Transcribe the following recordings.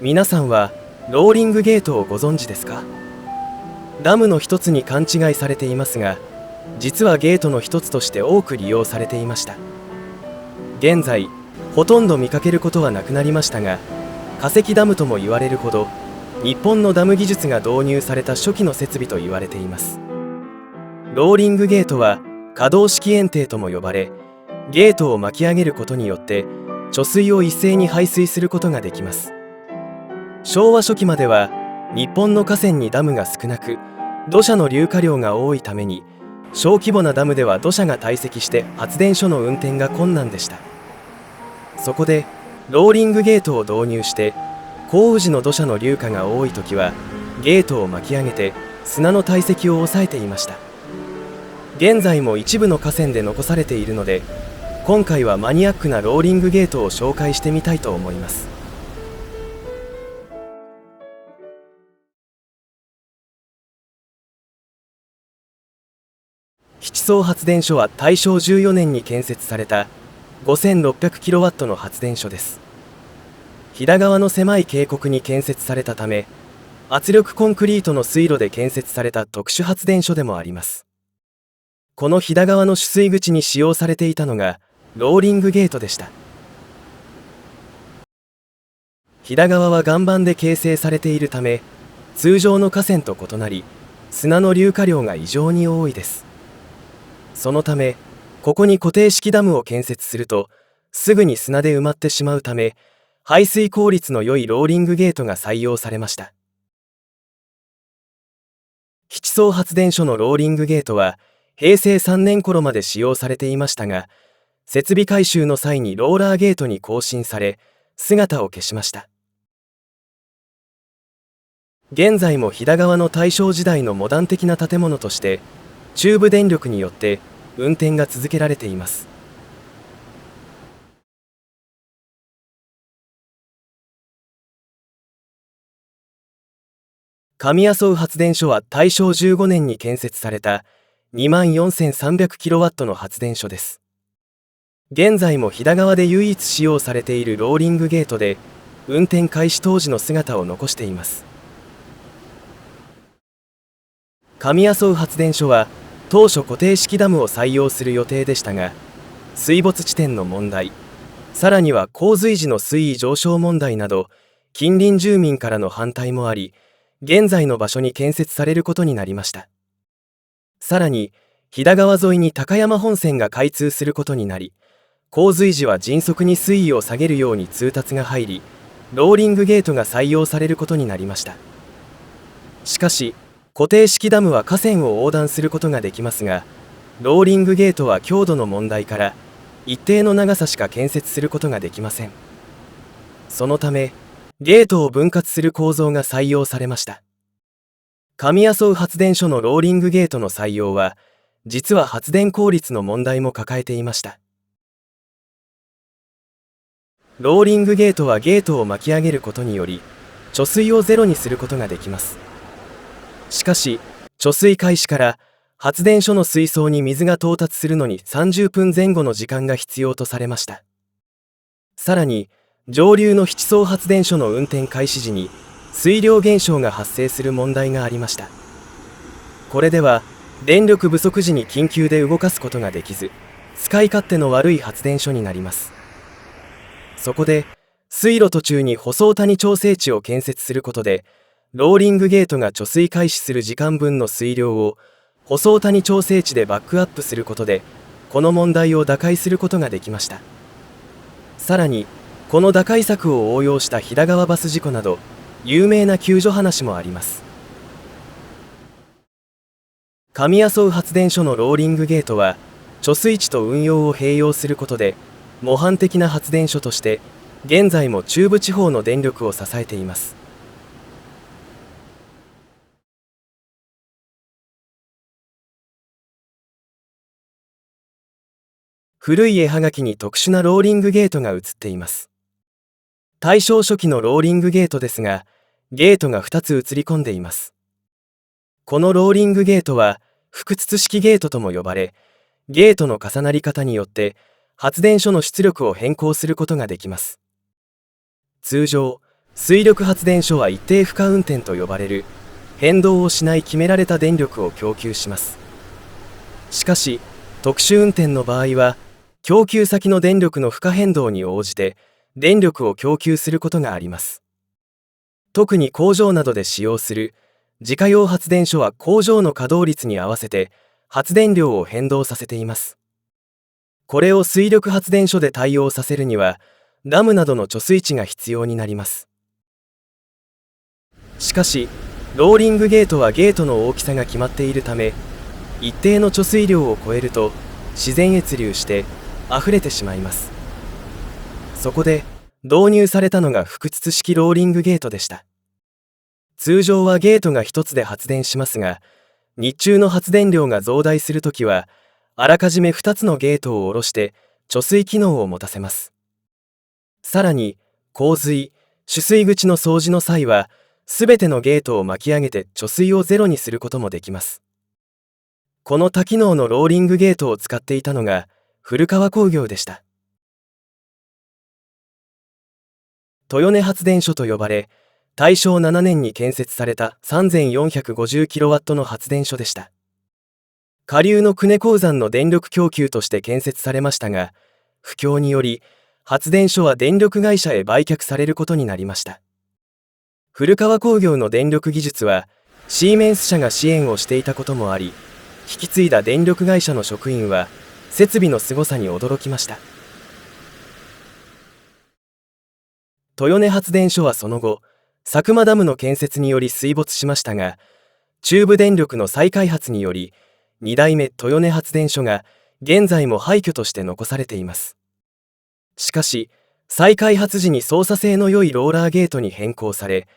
皆さんはローリングゲートをご存知ですか？ダムの一つに勘違いされていますが、実はゲートの一つとして多く利用されていました。現在ほとんど見かけることはなくなりましたが、化石ダムとも言われるほど日本のダム技術が導入された初期の設備と言われています。ローリングゲートは可動式堰堤とも呼ばれ、ゲートを巻き上げることによって貯水を一斉に排水することができます。昭和初期までは日本の河川にダムが少なく、土砂の流下量が多いために、小規模なダムでは土砂が堆積して発電所の運転が困難でした。そこでローリングゲートを導入して、降雨時の土砂の流下が多い時はゲートを巻き上げて砂の堆積を抑えていました。現在も一部の河川で残されているので、今回はマニアックなローリングゲートを紹介してみたいと思います。七層発電所は大正14年に建設された 5600kW の発電所です。飛騨川の狭い渓谷に建設されたため、圧力コンクリートの水路で建設された特殊発電所でもあります。この飛騨川の取水口に使用されていたのがローリングゲートでした。飛騨川は岩盤で形成されているため、通常の河川と異なり、砂の流下量が異常に多いです。そのため、ここに固定式ダムを建設すると、すぐに砂で埋まってしまうため、排水効率の良いローリングゲートが採用されました。七層発電所のローリングゲートは、平成3年頃まで使用されていましたが、設備改修の際にローラーゲートに更新され、姿を消しました。現在も飛騨川の大正時代のモダン的な建物として、中部電力によって運転が続けられています。上阿蘇発電所は大正15年に建設された 24,300kW の発電所です。現在も飛騨川で唯一使用されているローリングゲートで、運転開始当時の姿を残しています。上阿蘇発電所は当初固定式ダムを採用する予定でしたが、水没地点の問題、さらには洪水時の水位上昇問題など、近隣住民からの反対もあり、現在の場所に建設されることになりました。さらに、飛騨川沿いに高山本線が開通することになり、洪水時は迅速に水位を下げるように通達が入り、ローリングゲートが採用されることになりました。しかし、固定式ダムは河川を横断することができますが、ローリングゲートは強度の問題から一定の長さしか建設することができません。そのため、ゲートを分割する構造が採用されました。上阿蘇発電所のローリングゲートの採用は、実は発電効率の問題も抱えていました。ローリングゲートはゲートを巻き上げることにより、貯水をゼロにすることができます。しかし、貯水開始から発電所の水槽に水が到達するのに30分前後の時間が必要とされました。さらに、上流の七層発電所の運転開始時に水量減少が発生する問題がありました。これでは、電力不足時に緊急で動かすことができず、使い勝手の悪い発電所になります。そこで、水路途中に舗装谷調整池を建設することで、ローリングゲートが貯水開始する時間分の水量を舗装谷調整池でバックアップすることで、この問題を打開することができました。さらに、この打開策を応用した飛騨川バス事故など、有名な救助話もあります。上阿蘇発電所のローリングゲートは、貯水池と運用を併用することで、模範的な発電所として、現在も中部地方の電力を支えています。古い絵はがきに特殊なローリングゲートが写っています。大正初期のローリングゲートですが、ゲートが2つ写り込んでいます。このローリングゲートは、複筒式ゲートとも呼ばれ、ゲートの重なり方によって、発電所の出力を変更することができます。通常、水力発電所は一定負荷運転と呼ばれる変動をしない決められた電力を供給します。しかし特殊運転の場合は供給先の電力の負荷変動に応じて電力を供給することがあります。特に工場などで使用する自家用発電所は工場の稼働率に合わせて発電量を変動させています。これを水力発電所で対応させるにはダムなどの貯水池が必要になります。しかしローリングゲートはゲートの大きさが決まっているため、一定の貯水量を超えると自然越流して溢れてしまいます。そこで導入されたのが腹筒式ローリングゲートでした。通常はゲートが一つで発電しますが、日中の発電量が増大するときはあらかじめ2つのゲートを下ろして貯水機能を持たせます。さらに洪水・取水口の掃除の際はすべてのゲートを巻き上げて貯水をゼロにすることもできます。この多機能のローリングゲートを使っていたのが古川工業でした。豊根発電所と呼ばれ、大正7年に建設された 3450kW の発電所でした。下流の久根鉱山の電力供給として建設されましたが、不況により発電所は電力会社へ売却されることになりました。古川工業の電力技術はシーメンス社が支援をしていたこともあり、引き継いだ電力会社の職員は設備の凄さに驚きました。豊根発電所はその後、佐久間ダムの建設により水没しましたが、中部電力の再開発により、2代目豊根発電所が現在も廃墟として残されています。しかし、再開発時に操作性の良いローラーゲートに変更され、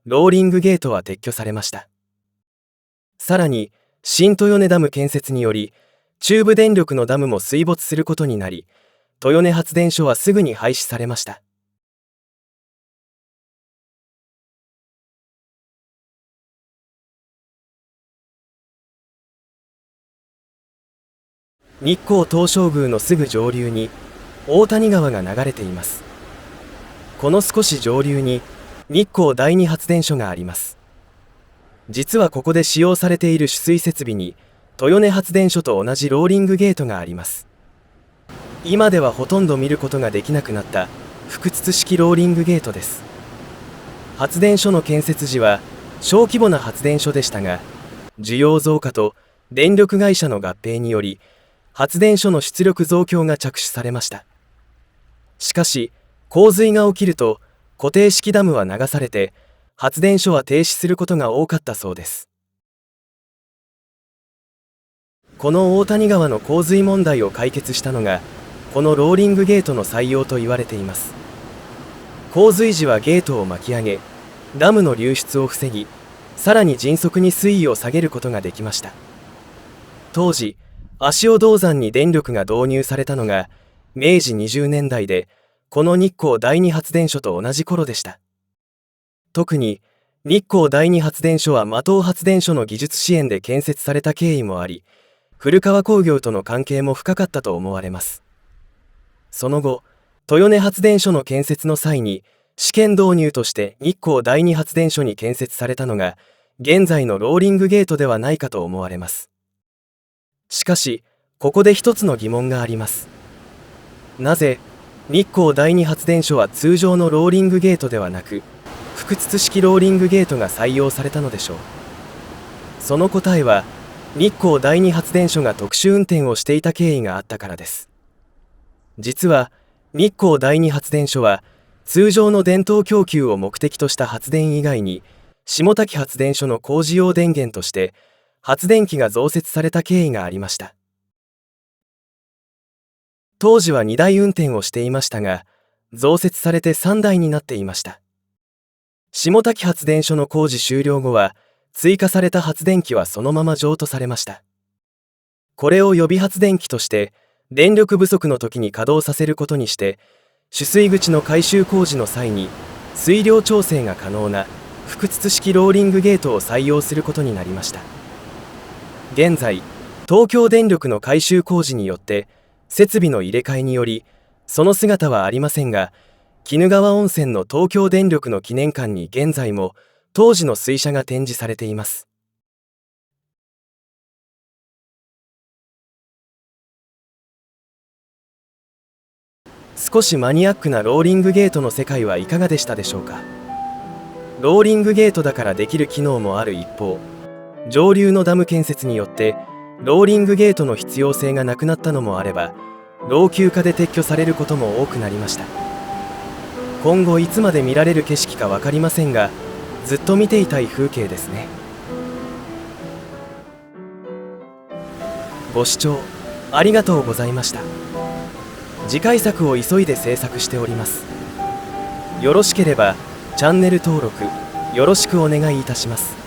ローリングゲートは撤去されました。さらに、新豊根ダム建設により、中部電力のダムも水没することになり、豊根発電所はすぐに廃止されました。日光東照宮のすぐ上流に大谷川が流れています。この少し上流に日光第二発電所があります。実はここで使用されている取水設備に豊根発電所と同じローリングゲートがあります。今ではほとんど見ることができなくなった腹筒式ローリングゲートです。発電所の建設時は小規模な発電所でしたが、需要増加と電力会社の合併により発電所の出力増強が着手されました。しかし洪水が起きると固定式ダムは流されて発電所は停止することが多かったそうです。この大谷川の洪水問題を解決したのがこのローリングゲートの採用と言われています。洪水時はゲートを巻き上げダムの流出を防ぎ、さらに迅速に水位を下げることができました。当時足尾銅山に電力が導入されたのが明治20年代で、この日光第二発電所と同じ頃でした。特に日光第二発電所は麻藤発電所の技術支援で建設された経緯もあり、古川工業との関係も深かったと思われます。その後、豊根発電所の建設の際に試験導入として日光第二発電所に建設されたのが現在のローリングゲートではないかと思われます。しかし、ここで一つの疑問があります。なぜ、日光第二発電所は通常のローリングゲートではなく、腹筒式ローリングゲートが採用されたのでしょう。その答えは、日光第二発電所が特殊運転をしていた経緯があったからです。実は、日光第二発電所は、通常の電灯供給を目的とした発電以外に、下滝発電所の工事用電源として、発電機が増設された経緯がありました。当時は2台運転をしていましたが、増設されて3台になっていました。下滝発電所の工事終了後は、追加された発電機はそのまま譲渡されました。これを予備発電機として、電力不足の時に稼働させることにして、取水口の改修工事の際に、水量調整が可能な腹筒式ローリングゲートを採用することになりました。現在、東京電力の改修工事によって設備の入れ替えによりその姿はありませんが、鬼怒川温泉の東京電力の記念館に現在も当時の水車が展示されています。少しマニアックなローリングゲートの世界はいかがでしたでしょうか。ローリングゲートだからできる機能もある一方、上流のダム建設によってローリングゲートの必要性がなくなったのもあれば、老朽化で撤去されることも多くなりました。今後いつまで見られる景色か分かりませんが、ずっと見ていたい風景ですね。ご視聴ありがとうございました。次回作を急いで制作しております。よろしければチャンネル登録よろしくお願いいたします。